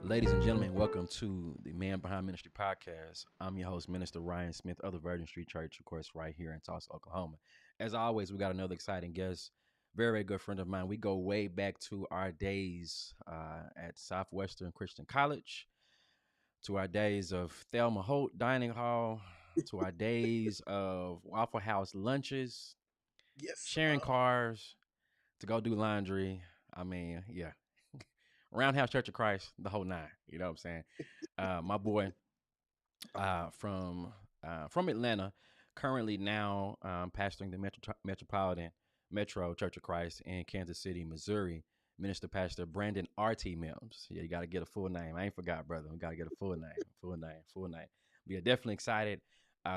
Ladies and gentlemen, welcome to the Man Behind Ministry podcast. I'm your host, Minister Ryan Smith of the Virgin Street Church, of course, right here in Tulsa, Oklahoma. As always, we got another exciting guest, very good friend of mine. We go way back to our days at Southwestern Christian College, to our days of Thelma Holt Dining Hall, to our days of Waffle House lunches, Yes, sharing cars to go do laundry. I mean, yeah, Roundhouse Church of Christ, the whole nine. You know what I'm saying? My boy from Atlanta, currently now pastoring the Metropolitan Metro Church of Christ in Kansas City, Missouri. Minister Pastor Branden R.T. Mims. Yeah, you got to get a full name. I ain't forgot, brother. We got to get a full name, full name. We are definitely excited.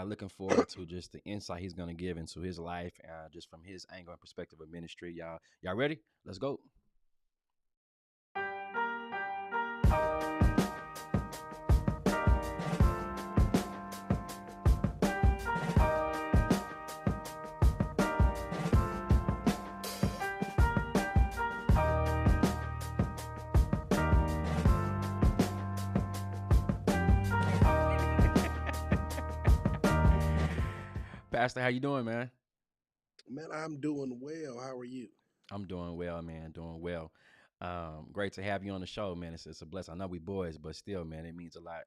Looking forward to just the insight he's going to give into his life, just from his angle and perspective of ministry. Y'all ready? Let's go. Pastor, how you doing, man? man, I'm doing well. How are you? I'm doing well, man. Doing well. Great to have you on the show, man. It's a blessing. I know we boys, but still, man, it means a lot.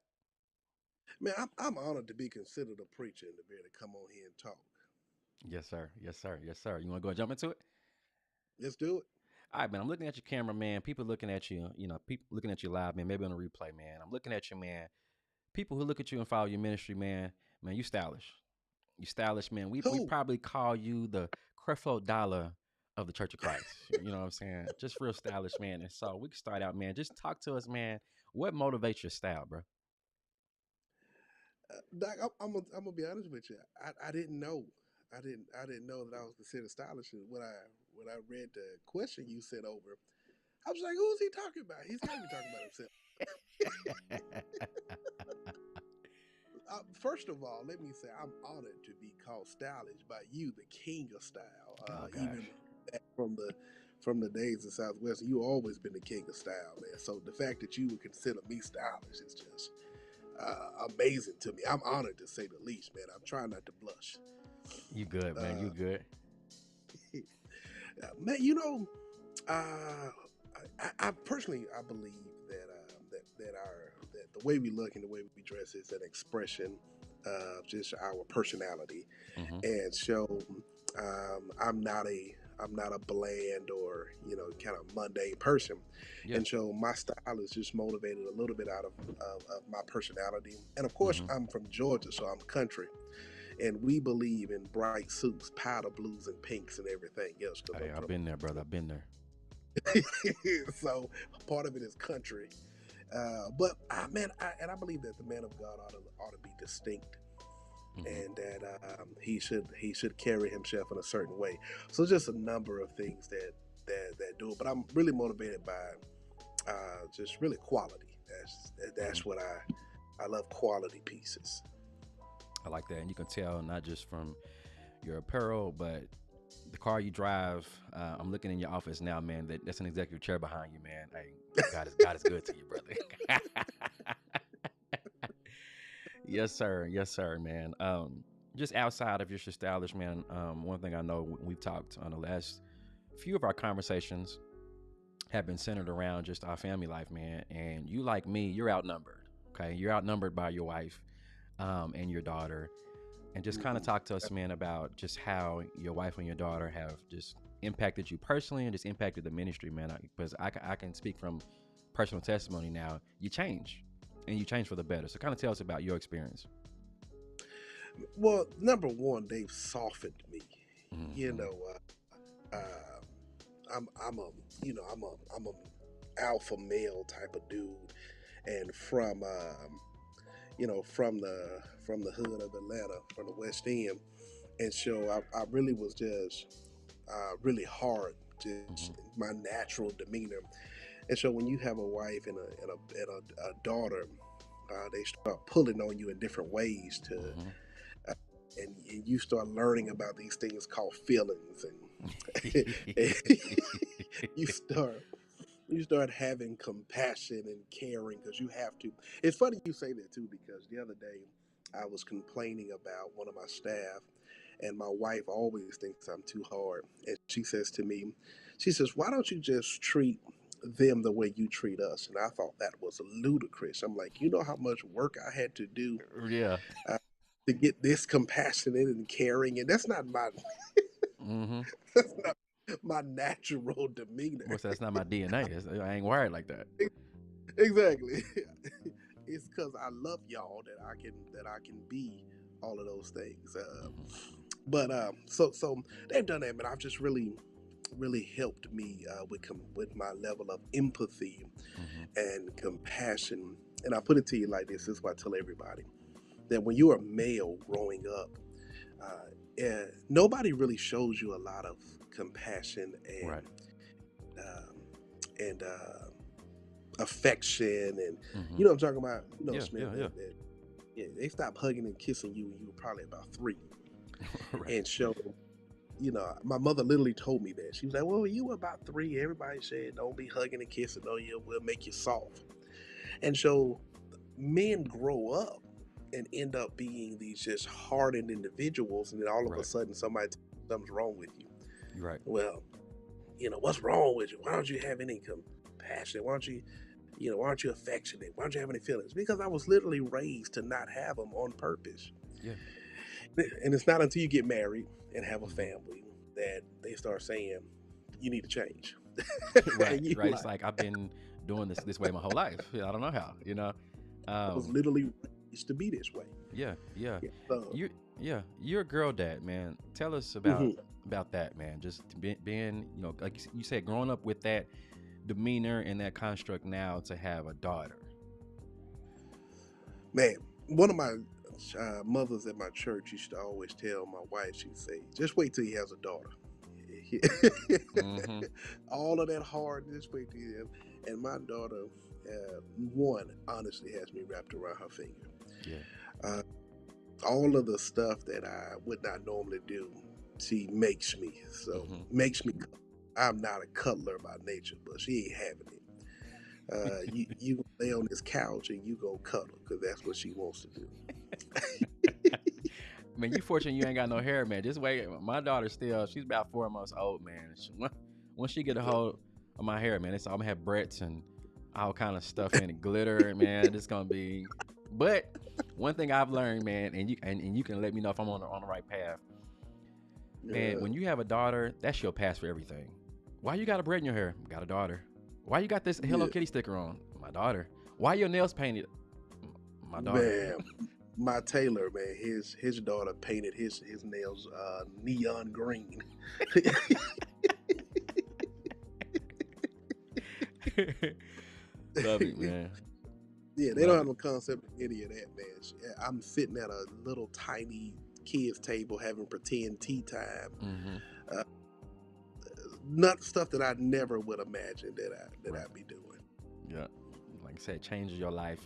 Man, I'm honored to be considered a preacher and to be able to come on here and talk. Yes, sir. Yes, sir. Yes, sir. You want to go and jump into it? Let's do it. All right, man. I'm looking at your camera, man. People looking at you. People looking at you live, man. Maybe on a replay, man. I'm looking at you, man. People who look at you and follow your ministry, man. Man, you stylish. You stylish, man. We Who? probably call you the Creflo Dollar of the Church of Christ. You know what I'm saying? Just real stylish, man. And so we can start out, man. Just talk to us, man. What motivates your style, bro? Doc, I'm gonna be honest with you. I didn't know. I didn't know that I was considered stylish. And when I read the question you sent over, I was like, "Who's he talking about? He's got to be talking about himself." First of all, let me say I'm honored to be called stylish by you, the king of style. Oh Even gosh. back from the days of Southwest, you always been the king of style, man. So the fact that you would consider me stylish is just amazing to me. I'm honored to say the least, man. I'm trying not to blush. You good, man. You Uh, good. man, uh, I personally I believe that the way we look and the way we dress is an expression of just our personality. Hmm. And so I'm not a bland or kind of mundane person, Yeah. and so my style is just motivated a little bit out of my personality. And of course, Hmm. I'm from Georgia, so I'm country, and we believe in bright suits, powder blues, and pinks, and everything else because Hey, I'm I've from. been there, brother. I've been there. So part of it is country, but I believe that the man of God ought to be distinct, Hmm. and that he should carry himself in a certain way. So just a number of things that do it. But I'm really motivated by just really quality. Hmm. That's what I love, quality pieces. I like that, and you can tell not just from your apparel, but the car you drive. I'm looking in your office now, man. That's an executive chair behind you, man. Hey, God is good to you, brother. Yes, sir. Yes, sir, man. Just outside of just your stylish, man. One thing I know we've talked on the last few of our conversations have been centered around just our family life, man. And you, like me, you're outnumbered. Okay, you're outnumbered by your wife, and your daughter. And just kind of Hmm. talk to us, man, about just how your wife and your daughter have just impacted you personally and just impacted the ministry, man. Because I can speak from personal testimony now. You change, and you change for the better. So kind of tell us about your experience. Well, number one, they've softened me. You Hmm. know, I'm a I'm a alpha male type of dude, and from the hood of Atlanta, from the West End, and so I really was just really hard, just Hmm. my natural demeanor. And so when you have a wife and a daughter, they start pulling on you in different ways Hmm. uh, and you start learning about these things called feelings, and, and you start You start having compassion and caring because you have to. It's funny you say that too, because the other day I was complaining about one of my staff, and my wife always thinks I'm too hard. And she says to me, she says, "Why don't you just treat them the way you treat us?" And I thought that was ludicrous. I'm like, you know how much work I had to do Yeah. uh, to get this compassionate and caring, and that's not my Mm-hmm. that's not my natural demeanor. What's that? That's not my DNA. I ain't wired like that. Exactly. It's because I love y'all that I can be all of those things. Mm-hmm. So they've done that, man. I've just really helped me with my level of empathy Mm-hmm. and compassion. And I put it to you like this: this is what I tell everybody, that when you're a male growing up, nobody really shows you a lot of compassion Right. um, and affection, and Mm-hmm. you know what I'm talking about. You know, Yeah. Smith, Yeah. Yeah. yeah, they stopped hugging and kissing you when you were probably about 3, Right. and so. You know, my mother literally told me that. She was like, "Well, when you were about 3, everybody said don't be hugging and kissing. No, you will make you soft." And so men grow up and end up being these just hardened individuals, and then all of a Right. sudden somebody tells you something's wrong with you. You're right. Well, what's wrong with you? Why don't you have any compassion? Why don't you, why aren't you affectionate? Why don't you have any feelings? Because I was literally raised to not have them on purpose. Yeah. And it's not until you get married and have a Mm-hmm. family that they start saying you need to change. Right. And you Right. It's like, like I've been doing this way my whole life. Yeah, I don't know how. I was Um. literally raised to be this way. Yeah. Yeah. Yeah. So, You. Yeah. You're a girl dad, man. Tell us mhm. about that, man. Just being, like you said, growing up with that demeanor and that construct now to have a daughter. Man, one of my mothers at my church used to always tell my wife, she'd say, just wait till he has a daughter. Mm-hmm. All of that hard, just wait till you have. And my daughter, one, honestly has me wrapped around her finger. Yeah. Uh, all of the stuff that I would not normally do, she makes me. So, Mm-hmm. makes me. I'm not a cuddler by nature, but she ain't having it. You lay on this couch and you go cuddle because that's what she wants to do. Man, you fortunate you ain't got no hair, man. This way, my daughter she's about 4 months old, man. Once she get a hold of my hair, man, I'm gonna have breadts and all kind of stuff in it, glitter, man. It's gonna be. But one thing I've learned, man, and you can let me know if I'm on the right path, man. Uh, When you have a daughter, that's your pass for everything. Why you got a braid in your hair? Got a daughter. Why you got this Hello yeah, Kitty sticker on? My daughter. Why your nails painted? My daughter. man, my tailor, man, his daughter painted his nails neon green. Love it, man. Yeah, they don't Love have it. no concept of any of that, man. I'm sitting at a little tiny kids table having pretend tea time. Mm-hmm. Uh, Not stuff that I never would imagine Right. I'd be doing. Yeah. Like I said, changes your life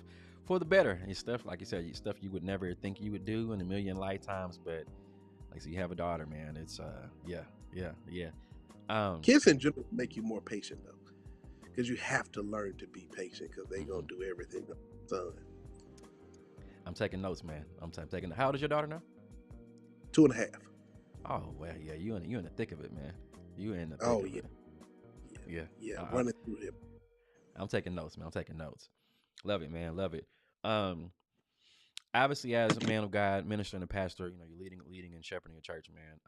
for the better. And stuff, like you said, stuff you would never think you would do in a million lifetimes. But like, so you have a daughter, man. It's yeah, yeah, yeah. Um, Kids in general make you more patient though, because you have to learn to be patient because they gonna mhm. do everything on son. I'm taking notes, man. Taking. How old is your daughter now? 2.5. Oh well, yeah. You in the thick of it, man. You in the thick Oh of yeah, it. yeah, Yeah. yeah. Uh, Running through him. I'm taking notes, man. I'm taking notes. Love it, man. Love it. Um, Obviously, as a man of God, minister and a pastor, you're leading and shepherding a church, man.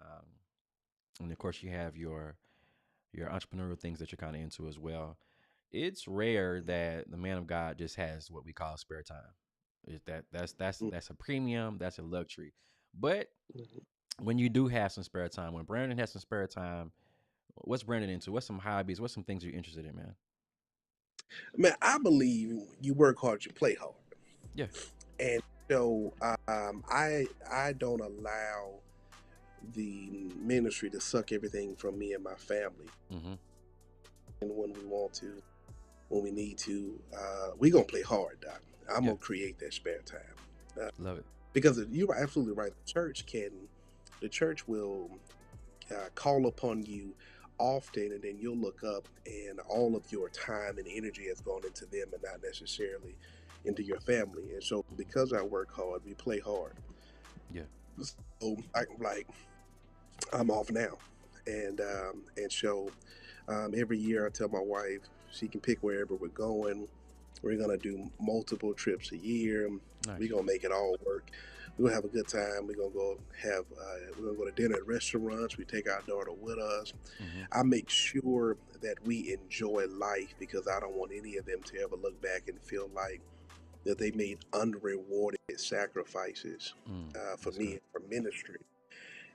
And of course, you have your entrepreneurial things that you're kind of into as well. It's rare that the man of God just has what we call spare time. That's a premium. That's a luxury. But Mhm. when you do have some spare time, when Brandon has some spare time, what's Brandon into? What's some hobbies? What's some things you're interested in, man? Man, I believe you work hard, you play hard, Yeah. and so I don't allow the ministry to suck everything from me and my family. Mm-hmm. And when we want to, when we need to, we gonna play hard, Doc. I'm Yeah. gonna create that spare time Love it. because you're absolutely right. The church will call upon you often, and then you'll look up and all of your time and energy has gone into them and not necessarily into your family. And so because I work hard, we play hard. Yeah. So I'm off now, and so every year I tell my wife she can pick wherever we're going. We're gonna do multiple trips a year. Nice. We're gonna make it all work. We're gonna have a good time. We're gonna go to dinner at restaurants. We take our daughter with us. Mm-hmm. I make sure that we enjoy life because I don't want any of them to ever look back and feel like that they made unrewarded sacrifices for That's me good. and for ministry,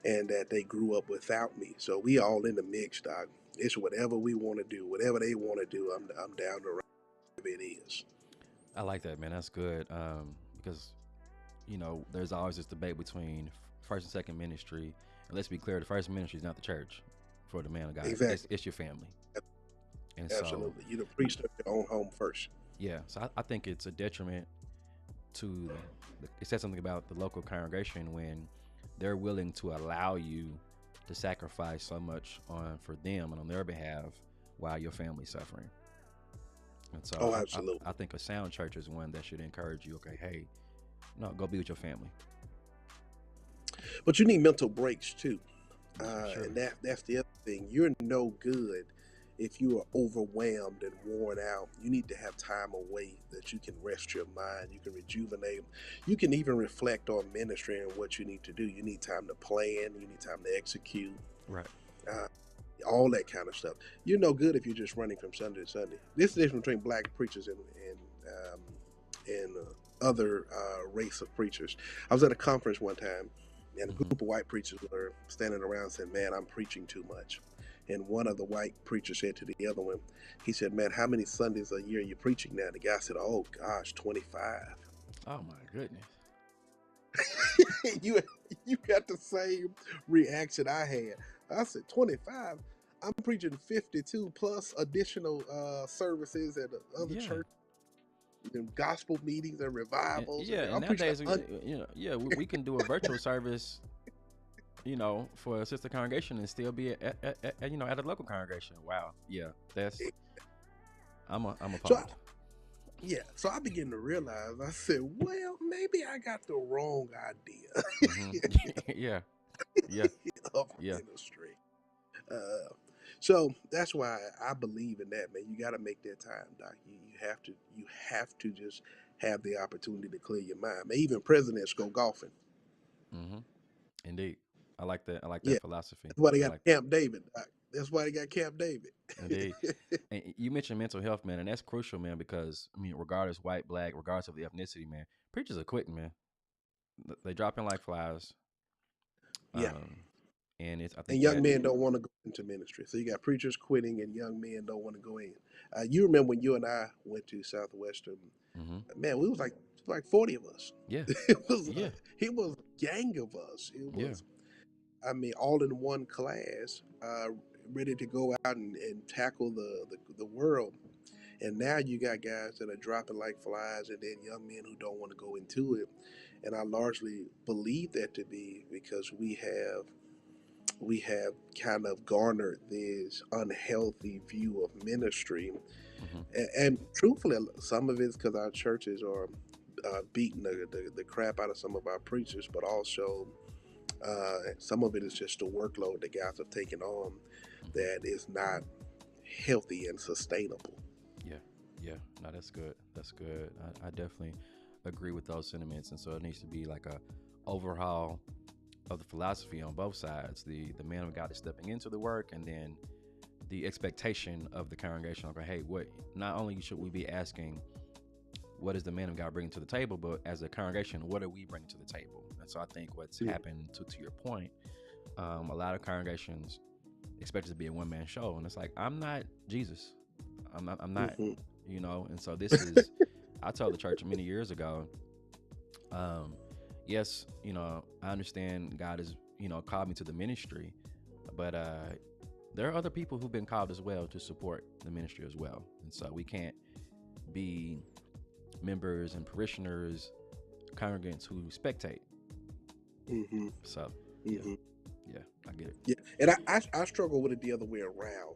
and that they grew up without me. So we all in the mix, Doc. It's whatever we want to do, whatever they want to do. I'm down to whatever it is. I like that, man. That's good. Because there's always this debate between first and second ministry. And let's be clear, the first ministry is not the church for the man of God. Exactly. It's your family. And so, Absolutely. You're the priest of your own home first. yeah. So I think it's a detriment to, it says something about the local congregation when they're willing to allow you to sacrifice so much for them and on their behalf while your family's suffering. And so Oh, absolutely. I think a sound church is one that should encourage you, okay, hey, no, go be with your family. But you need mental breaks too. Sure. And that's the other thing. You're no good if you are overwhelmed and worn out. You need to have time away that you can rest your mind. You can rejuvenate. You can even reflect on ministry and what you need to do. You need time to plan. You need time to execute. Right. All that kind of stuff. You're no good if you're just running from Sunday to Sunday. This is the difference between black preachers and other race of preachers. I was at a conference one time, and a group of white preachers were standing around saying, "Man, I'm preaching too much." And one of the white preachers said to the other one, he said, "Man, how many Sundays a year are you preaching now?" The guy said, "Oh gosh, 25." Oh my goodness. you you got the same reaction I had. I said 25. I'm preaching 52 plus additional services at other church and gospel meetings and revivals. And nowadays, we can do a virtual service, for a sister congregation and still be at a local congregation. Wow. Yeah, I'm appalled. So I began to realize. I said, well, maybe I got the wrong idea. Yeah. Of ministry. So that's why I believe in that, man. You got to make that time, Doc. You have to just have the opportunity to clear your mind. Man, even presidents go golfing. Mm-hmm. Indeed, I like that. I like Yeah. that philosophy. That's why they got Camp David, Doc. That's why they got Camp David. Indeed. And you mentioned mental health, man, and that's crucial, man, because regardless white, black, regardless of the ethnicity, man, preachers are quitting, man. They dropping like flies. Yeah. And I think and young men don't want to go into ministry. So you got preachers quitting and young men don't want to go in. You remember when you and I went to Southwestern, man, we was like 40 of us. Yeah. It was a gang of us. It was, all in one class, ready to go out and tackle the world. And now you got guys that are dropping like flies and then young men who don't want to go into it. And I largely believe that to be because we have kind of garnered this unhealthy view of ministry. And truthfully, some of it's because our churches are beating the crap out of some of our preachers, but also some of it is just the workload that guys have taken on that is not healthy and sustainable. Yeah. No, that's good. That's good. I definitely agree with those sentiments. And so it needs to be like a overhaul of the philosophy on both sides. The man of God is stepping into the work, and then the expectation of the congregation. Okay, hey, what? Not only should we be asking, what is the man of God bringing to the table, but as a congregation, what are we bringing to the table? And so I think what's happened to your point, a lot of congregations expect it to be a one-man show, and it's like, I'm not Jesus. I'm not. And so this is. I told the church many years ago. Yes, I understand God has, called me to the ministry, but there are other people who've been called as well to support the ministry as well. And so we can't be members and parishioners, congregants who spectate. So, Yeah, I get it. Yeah, and I struggle with it the other way around.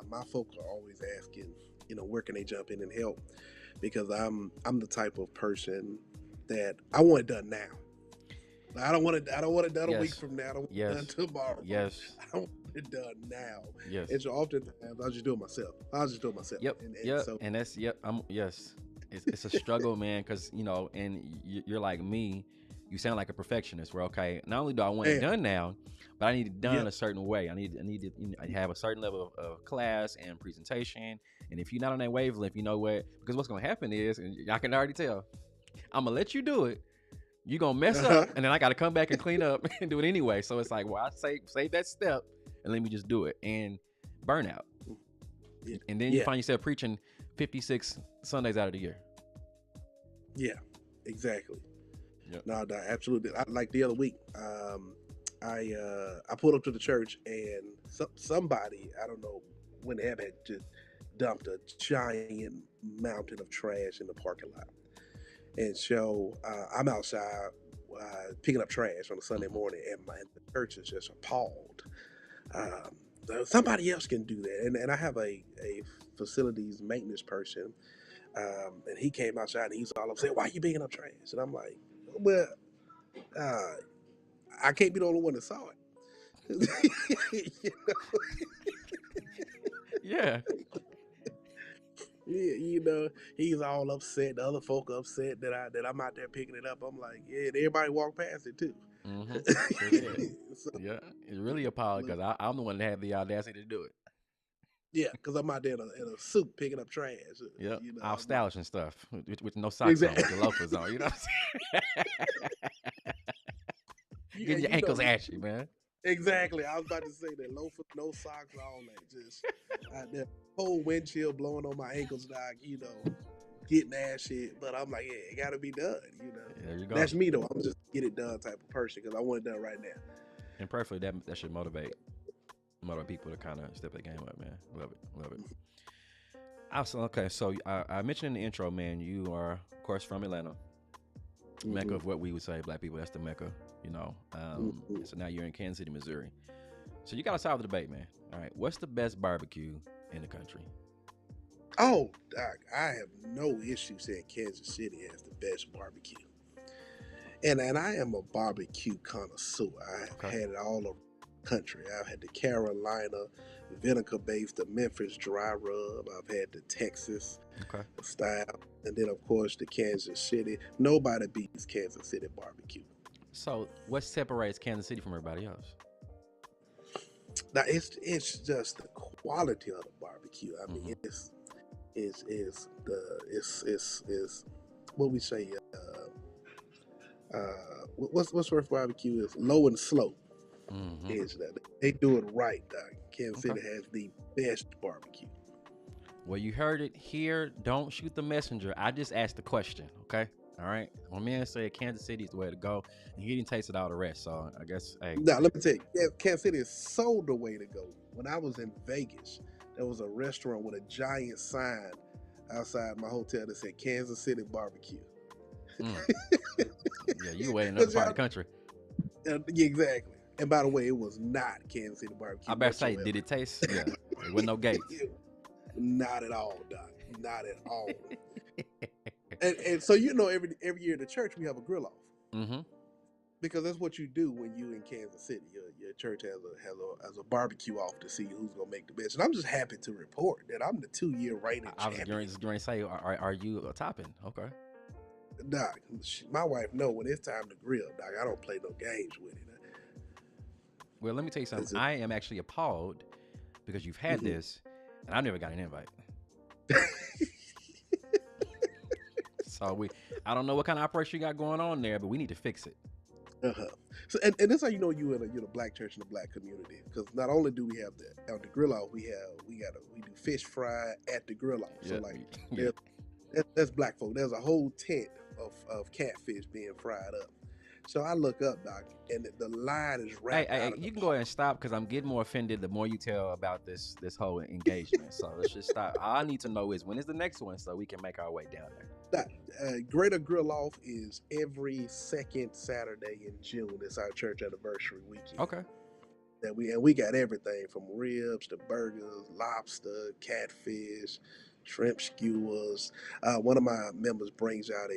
My folks are always asking, where can they jump in and help? Because I'm the type of person that I want it done now. Like, I don't want it done a week Yes, from now. I don't want it done yes, tomorrow. yes, I want it done now. yes. And so oftentimes I'll just do it myself. Yep, And yep, so and that's yep. I'm yes. It's a struggle, man, because and you're like me. You sound like a perfectionist. Where okay, not only do I want it man, done now, but I need it done yep. a certain way. I need to I have a certain level of class and presentation. And if you're not on that wavelength, you know what? Because what's gonna happen is, and I can already tell, I'm gonna let you do it. You're gonna mess Uh-huh. up, and then I gotta come back and clean up and do it anyway. So it's like, well, I save that step and let me just do it. And burnout. Yeah. And then you find yourself preaching 56 Sundays out of the year. Yeah, exactly. Yep. No, absolutely. Like the other week, I pulled up to the church and somebody, I don't know when it happened, just dumped a giant mountain of trash in the parking lot. And so I'm outside picking up trash on a Sunday morning, and the church is just appalled. Somebody else can do that, and I have a facilities maintenance person, and he came outside and he's all up saying, "Why are you picking up trash?" And I'm like, "Well, uh, I can't be the only one that saw it." You know? Yeah. Yeah, he's all upset. The other folk upset that I'm out there picking it up. I'm like, yeah, and everybody walked past it too. Mm-hmm. Sure did. So, Yeah. It's really appalled because I'm the one that had the audacity to do it. yeah, because I'm out there in a suit picking up trash. Yep. All I'm like, stylish and stuff with no socks on, exactly. with your loafers on. You know what I'm saying? Yeah, Getting your ankles ashy, man. exactly. I was about to say that loafers, no socks, all that. Just out there, whole windshield blowing on my ankles, doc. Getting that shit. But I'm like, yeah, it got to be done. There you go. That's me though. I'm just get it done type of person because I want it done right now. And perfectly, that should motivate people to kind of step the game up, man. Love it. Love it. Also, okay, so I mentioned in the intro, man, you are, of course, from Atlanta. Mecca of what we would say, black people, that's the Mecca, So now you're in Kansas City, Missouri. So you got to solve the debate, man. All right, what's the best barbecue in the country? Oh, Doc, I have no issue saying Kansas City has the best barbecue. And I am a barbecue connoisseur. I've had it all over the country. I've had the Carolina vinegar-based, the Memphis dry rub. I've had the Texas style. And then, of course, the Kansas City. Nobody beats Kansas City barbecue. So what separates Kansas City from everybody else? Now, it's just the quality of the barbecue. I mean, it's what we say. What's worth barbecue is low and slow. Is that they do it right, Doc. Kansas City has the best barbecue. Well, you heard it here. Don't shoot the messenger. I just asked the question, okay? All right. My man said Kansas City is the way to go, and he didn't taste it all the rest. So I guess, hey. Now, let me tell you, Kansas City is so the way to go. When I was in Vegas, there was a restaurant with a giant sign outside my hotel that said Kansas City barbecue. Yeah, you way in another part of the country. Yeah, exactly. And by the way, it was not Kansas City barbecue. I better say, did it taste? Yeah, there was no gates. Not at all, Doc. Not at all. and so every year at the church we have a grill off. Because that's what you do when you in Kansas City. Your church has a barbecue off to see who's gonna make the best. And I'm just happy to report that I'm the 2-year reigning champion. I was going to say, are you a topping? Okay. Doc, my wife know when it's time to grill, Doc. I don't play no games with it. Well, let me tell you something. I am actually appalled because you've had this, and I never got an invite. So I don't know what kind of operation you got going on there, but we need to fix it. So and that's how you know you're in a black church in the black community, because not only do we have the grill off, we do fish fry at the grill off. So that's black folk. There's a whole tent of catfish being fried up. So I look up, Doc, and the line is wrapped. Hey, you can go ahead and stop because I'm getting more offended the more you tell about this whole engagement. So let's just stop. All I need to know is when is the next one so we can make our way down there. Greater Grill Off is every second Saturday in June. It's our church anniversary weekend. Okay. that we got everything from ribs to burgers, lobster, catfish, shrimp skewers. One of my members brings out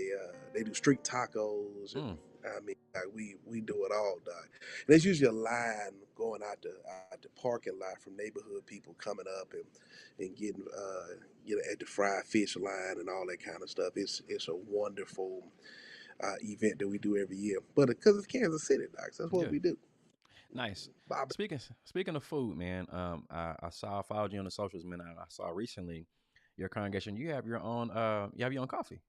they do street tacos, and Mm. I mean, like, we do it all, Doc. And there's usually a line going out the parking lot from neighborhood people coming up and getting at the fried fish line and all that kind of stuff. It's a wonderful event that we do every year. But because it's Kansas City, Doc, so that's what Yeah. we do. Nice. Bob, Speaking of food, man, I followed you on the socials, man. I saw recently your congregation. You have your own coffee.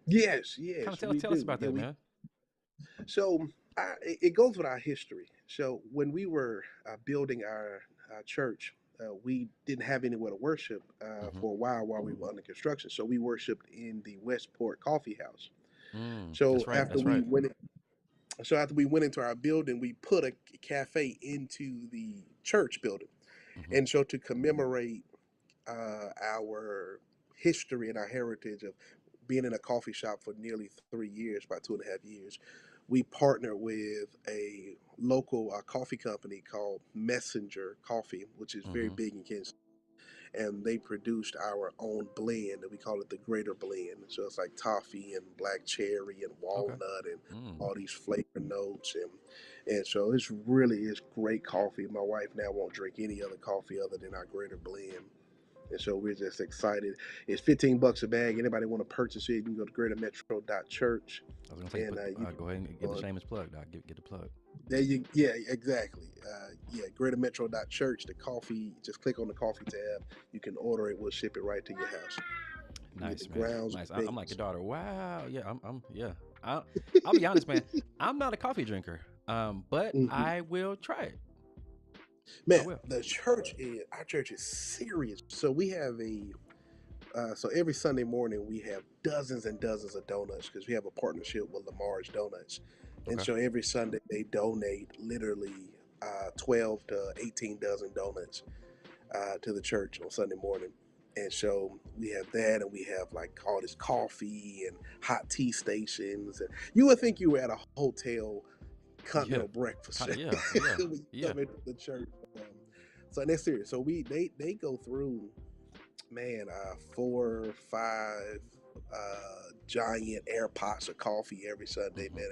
yes, Kind yes, of we tell us do. about Yeah, that, we man. so it goes with our history. So when we were building our church, we didn't have anywhere to worship Mm-hmm. for a while we were under construction. So we worshipped in the Westport Coffee House. That's So right. after That's we right. went, after we went into our building, we put a cafe into the church building, Mm-hmm. and so to commemorate our history and our heritage of being in a coffee shop for nearly 3 years, about 2.5 years, we partnered with a local coffee company called Messenger Coffee, which is very Mm-hmm. big in Kansas. And they produced our own blend, and we call it the Greater Blend. So it's like toffee and black cherry and Okay. walnut and Mm. all these flavor notes, and so it's really is great coffee. My wife now won't drink any other coffee other than our Greater Blend. And so we're just excited. It's $15 a bag. Anybody want to purchase it, you can go to greatermetro.church. I was gonna say, And you can go ahead and get the shameless plug, dog. Get the plug. there you yeah, exactly. Greatermetro.church. The coffee, just click on the coffee tab. You can order it. We'll ship it right to your house. You get the Nice, man. grounds Nice. I'm like your beans. daughter. Wow. Yeah. Yeah. I, I'll be honest, man. I'm not a coffee drinker. But Hmm. I will try it. I Man, will. our church is serious. So we have so every Sunday morning we have dozens and dozens of donuts because we have a partnership with Lamar's Donuts, and Okay. so every Sunday they donate literally 12 to 18 dozen donuts to the church on Sunday morning. And so we have that, and we have like all this coffee and hot tea stations. And you would think you were at a hotel Yeah. continental breakfast Yeah. Yeah. when you Yeah. come into the church. Um, so that's serious. So they go through, man, 4 or 5 giant air pots of coffee every Sunday. Hmm. Man,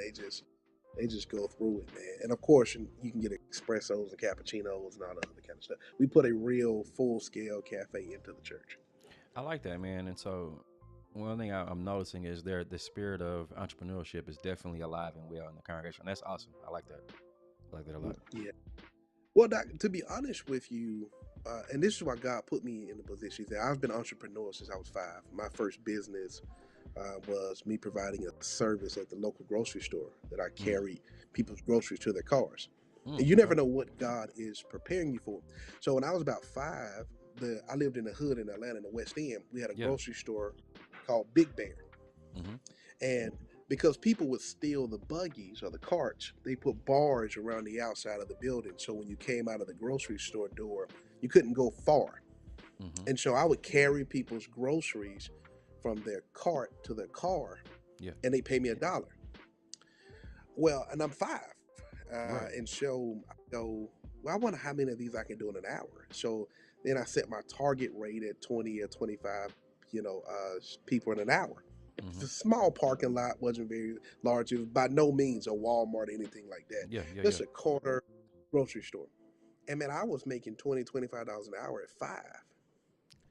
they just go through it, man. And of course, you can get espressos and cappuccinos and all the other kind of stuff. We put a real full scale cafe into the church. I like that, man. And so, one thing I'm noticing is the spirit of entrepreneurship is definitely alive and well in the congregation. That's awesome. I like that. I like that a lot. Yeah. Well, Doc, to be honest with you, and this is why God put me in the position that I've been an entrepreneur since I was 5. My first business was me providing a service at the local grocery store that I Mm. carried people's groceries to their cars. And you Okay. never know what God is preparing you for. So when I was about 5, I lived in the hood in Atlanta in the West End. We had a Yeah. grocery store called Big Bear. Hmm. And because people would steal the buggies or the carts, they put bars around the outside of the building. So when you came out of the grocery store door, you couldn't go far. Hmm. And so I would carry people's groceries from their cart to their car, Yeah. and they pay me $1. Well, and I'm 5. Right. And so I go, well, I wonder how many of these I can do in an hour. So then I set my target rate at 20 or 25, people in an hour. Hmm. The small parking lot wasn't very large. It was by no means a Walmart or anything like that. Yeah. Yeah. Yeah. Just a corner grocery store. And man, I was making $20, $25 an hour at 5.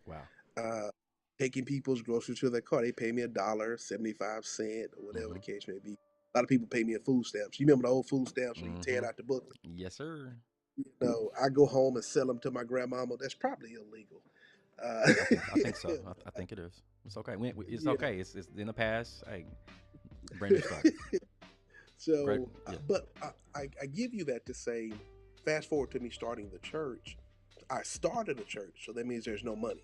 Wow. Uh, Taking people's groceries to their car. They pay me $1.75 or whatever Hmm. the case may be. A lot of people pay me in food stamps. You remember the old food stamps when you tear it Hmm. out the book? Yes, sir. I go home and sell them to my grandmama. That's probably illegal. I think so. I think it is. It's okay. It's Yeah. okay. It's in the past. Hey, brand new start. Great. So, Yeah. but I give you that to say, fast forward to me starting the church. I started a church, so that means there's no money.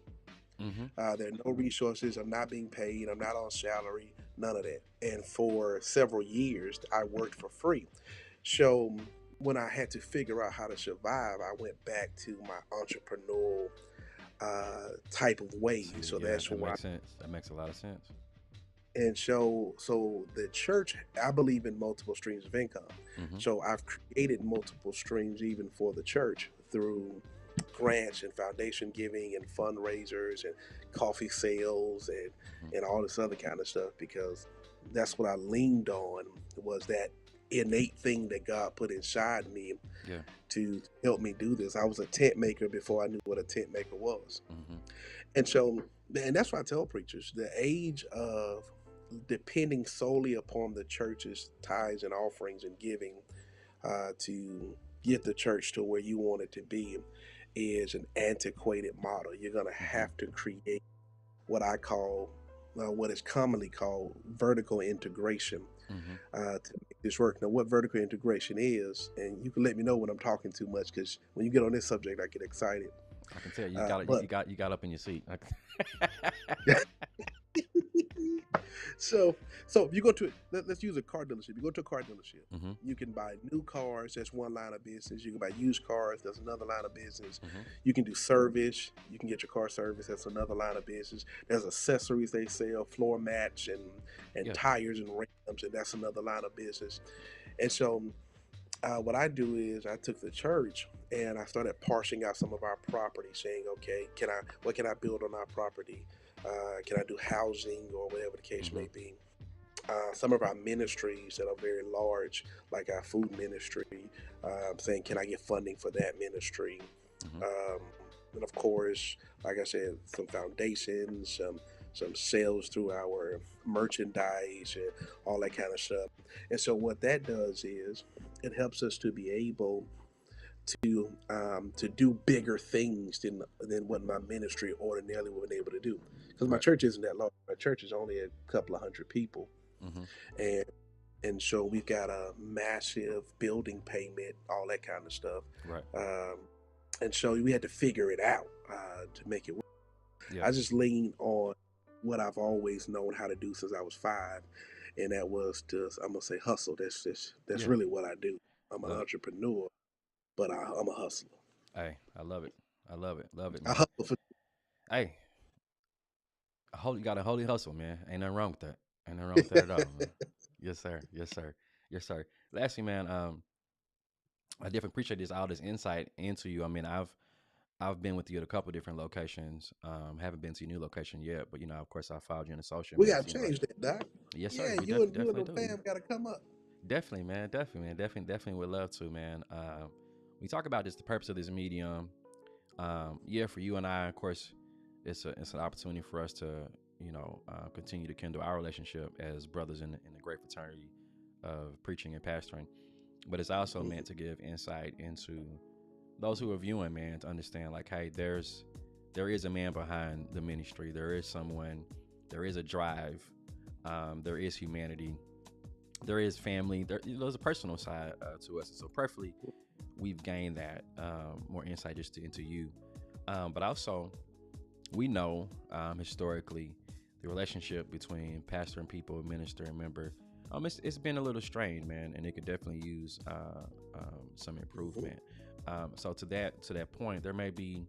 Hmm. There are no resources. I'm not being paid. I'm not on salary. None of that. And for several years, I worked for free. So when I had to figure out how to survive, I went back to my entrepreneurial type of way. See, So yeah, that's that why makes sense. That makes a lot of sense. And so the church, I believe in multiple streams of income. Mm-hmm. So I've created multiple streams even for the church through grants and foundation giving and fundraisers and coffee sales Mm-hmm. and all this other kind of stuff, because that's what I leaned on, was that innate thing that God put inside me Yeah. to help me do this. I was a tent maker before I knew what a tent maker was. Mm-hmm. And so, and that's why I tell preachers, the age of depending solely upon the church's tithes and offerings and giving to get the church to where you want it to be is an antiquated model. You're going to Mm-hmm. have to create what I call, what is commonly called vertical integration Mm-hmm. to make this work. Now, what vertical integration is, and you can let me know when I'm talking too much, because when you get on this subject, I get excited. I can tell you got it. But You got up in your seat. so so if you go to let's use a car dealership. You go to a car dealership, Mm-hmm. you can buy new cars. That's one line of business. You can buy used cars. That's another line of business. Mm-hmm. You can do service. You can get your car service. That's another line of business. There's accessories they sell, floor mats and Yeah. tires and rims, and that's another line of business. And so what I do is I took the church and I started parsing out some of our property, saying, okay, what can I build on our property? Can I do housing or whatever the case Mm-hmm. may be? Some of our ministries that are very large, like our food ministry, saying, can I get funding for that ministry? Mm-hmm. Um, and of course, like I said, some foundations, some sales through our merchandise and all that kind of stuff. And so what that does is it helps us to be able to do bigger things than what my ministry ordinarily would have been able to do. Because my Right. church isn't that large. My church is only a couple of hundred people, Mm-hmm. and so we've got a massive building payment, all that kind of stuff. Right. Um, and so we had to figure it out to make it work. Yeah. I just leaned on what I've always known how to do since I was 5, and that was just, I'm gonna say, hustle. That's Yeah. really what I do. I'm an Look. entrepreneur, but I'm a hustler. Hey, I love it. I love it. Love it, I man. hustle for. Hey, you got a holy hustle, man. Ain't nothing wrong with that. Ain't nothing wrong with that at all, man. Yes, sir. Yes, sir. Yes, sir. Lastly, man, I definitely appreciate this all this insight into you. I mean, I've been with you at a couple different locations. Haven't been to your new location yet, but of course, I followed you in the social We media. gotta Seems like change that, Doc. yes, sir. Yeah, We you and definitely the do. fam gotta come up. Definitely, man. Definitely, man. Definitely would love to, man. We talk about just the purpose of this medium. Yeah, for you and I, of course, it's an opportunity for us to continue to kindle our relationship as brothers in the great fraternity of preaching and pastoring. But it's also Mhm. meant to give insight into those who are viewing, man, to understand like, hey, there is a man behind the ministry. There is someone. There is a drive. There is humanity. There is family. There's a personal side to us. And so, preferably, we've gained that more insight just into you. But also, we know historically the relationship between pastor and people, minister and member. It's been a little strained, man, and it could definitely use some improvement. So to that point, there may be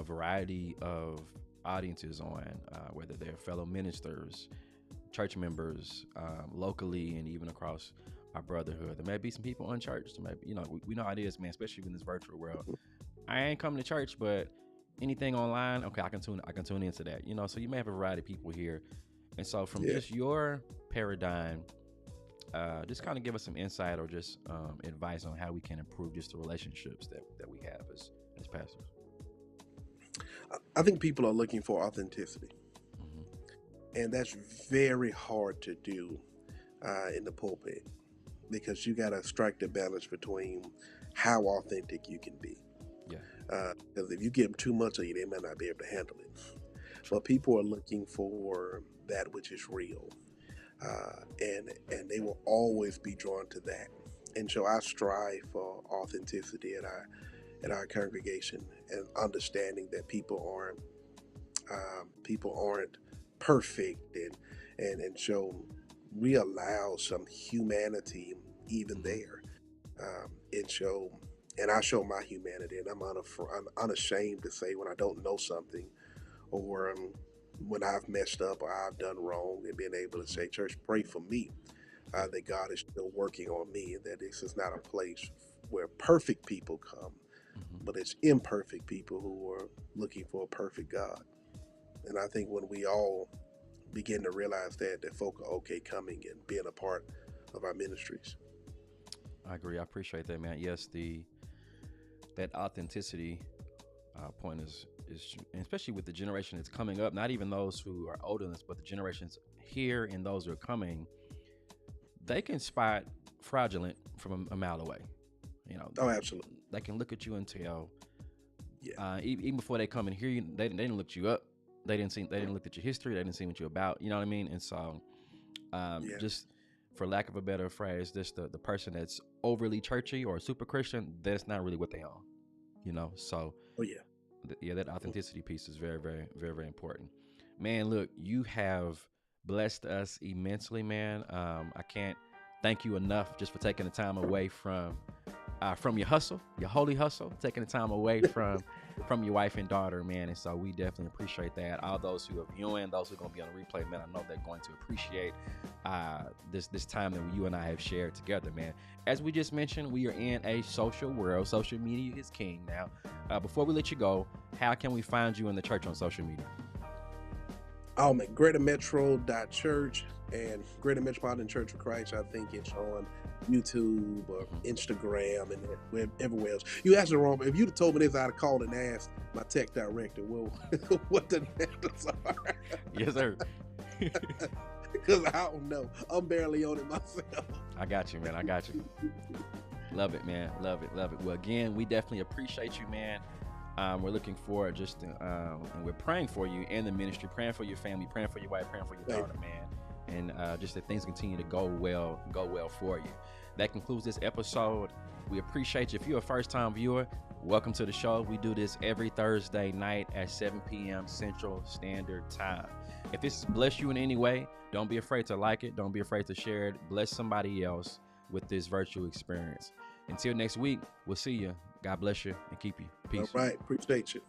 variety of audiences on whether they're fellow ministers, church members, locally, and even across our brotherhood. There may be some people unchurched. Maybe we know how it is, man, especially in this virtual world. I ain't coming to church, but anything online, okay, I can tune into that. So you may have a variety of people here, and so from Yeah. just your paradigm, just kind of give us some insight or just advice on how we can improve just the relationships that we have as pastors. I think people are looking for authenticity, Mm-hmm. and that's very hard to do in the pulpit, because you gotta strike the balance between how authentic you can be. Yeah. Because if you give them too much of you, they might not be able to handle it. True. But people are looking for that which is real, and they will always be drawn to that. And so I strive for authenticity at our congregation, and understanding that people aren't perfect, and so we allow some humanity even Mm-hmm. there, and I show my humanity, and I'm unashamed to say when I don't know something, or when I've messed up or I've done wrong, and being able to Mm-hmm. say, "Church, pray for me," Yeah. that God is still working on me, and that this is not a place where perfect people come, Mm-hmm. but it's imperfect people who are looking for a perfect God. And I think when we all begin to realize that folk are okay coming and being a part of our ministries. I agree. I appreciate that, man. Yes, the that authenticity point is and especially with the generation that's coming up. Not even those who are older than us, but the generations here and those who are coming. They can spot fraudulent from a mile away. You know, Oh, absolutely. they can look at you and tell. Yeah. Even before they come and hear you, they didn't look you up. They didn't see. They didn't look at your history. They didn't see what you're about. You know what I mean? And so, Yeah. just for lack of a better phrase, just the person that's overly churchy or super Christian, that's not really what they own. You know, so Oh, yeah. yeah, that authenticity piece is very, very, very, very important. Man, look, you have blessed us immensely, man. I can't thank you enough just for taking the time away from your hustle, your holy hustle, taking the time away from your wife and daughter, man. And so we definitely appreciate that. All those who are viewing, those who are going to be on the replay, man, I know they're going to appreciate this time that you and I have shared together, man. As we just mentioned, we are in a social world. Social media is king now. Before we let you go, how can we find you in the church on social media? Oh, man, greatermetro.church and Greater Metropolitan Church of Christ. I think it's on YouTube or Instagram and everywhere else. You asked the wrong. If you'd have told me this, I'd have called and asked my tech director, well, what the handles are. Yes, sir. Because I don't know. I'm barely on it myself. I got you, man. I got you. Love it, man. Love it. Love it. Well, again, we definitely appreciate you, man. We're looking forward and we're praying for you and the ministry, praying for your family, praying for your wife, praying for your daughter, man. And just that things continue to go well for you. That concludes this episode. We appreciate you. If you're a first-time viewer, welcome to the show. We do this every Thursday night at 7 p.m. Central Standard Time. If this bless you in any way, don't be afraid to like it. Don't be afraid to share it. Bless somebody else with this virtual experience. Until next week, we'll see you. God bless you and keep you. Peace. All right. Appreciate you.